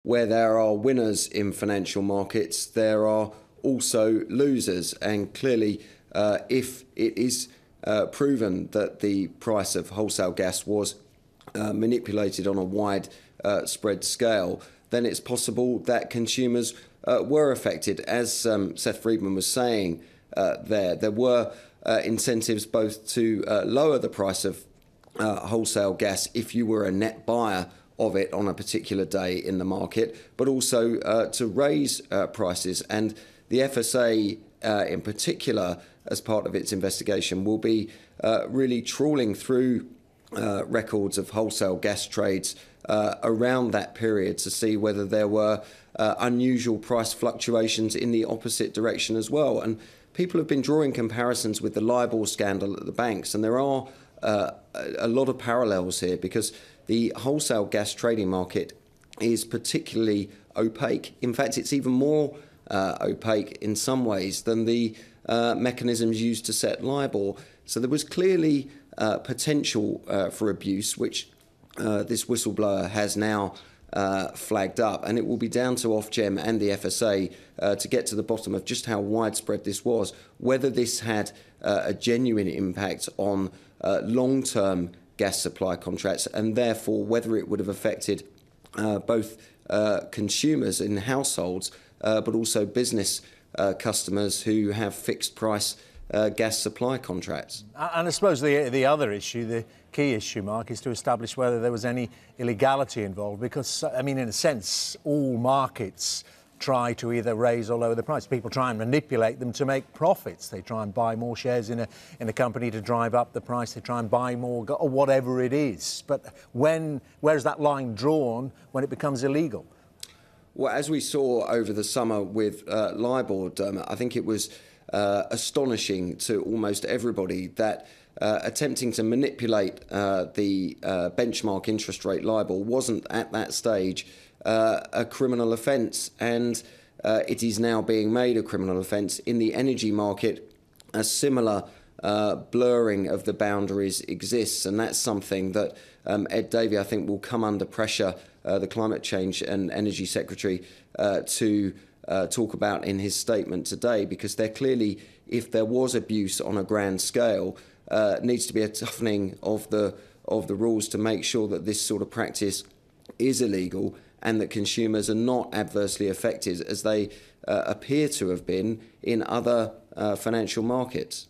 where there are winners in financial markets, there are also losers. And clearly, if it is proven that the price of wholesale gas was manipulated on a wide spread scale, then it's possible that consumers were affected. As Seth Friedman was saying there were incentives both to lower the price of wholesale gas if you were a net buyer of it on a particular day in the market, but also to raise prices. And the FSA in particular, as part of its investigation, will be really trawling through records of wholesale gas trades around that period to see whether there were unusual price fluctuations in the opposite direction as well. And people have been drawing comparisons with the LIBOR scandal at the banks, and there are a lot of parallels here, because the wholesale gas trading market is particularly opaque. In fact, it's even more opaque in some ways than the mechanisms used to set LIBOR. So there was clearly potential for abuse, which this whistleblower has now flagged up, and it will be down to Ofgem and the FSA to get to the bottom of just how widespread this was, whether this had a genuine impact on long-term gas supply contracts, and therefore whether it would have affected both consumers in households, but also business customers who have fixed price gas supply contracts. And I suppose the other issue, the key issue, Mark, is to establish whether there was any illegality involved, because, I mean, in a sense, all markets try to either raise or lower the price. People try and manipulate them to make profits. They try and buy more shares in a company to drive up the price. They try and buy more, or whatever it is. But where's that line drawn when it becomes illegal? Well, as we saw over the summer with LIBOR, Dermot, I think it was astonishing to almost everybody that attempting to manipulate the benchmark interest rate LIBOR wasn't at that stage a criminal offence, and it is now being made a criminal offence. In the energy market, a similar blurring of the boundaries exists, and that's something that Ed Davey, I think, will come under pressure, the Climate Change and Energy Secretary, to talk about in his statement today, because there clearly, if there was abuse on a grand scale, needs to be a toughening of the rules to make sure that this sort of practice is illegal and that consumers are not adversely affected, as they appear to have been in other financial markets.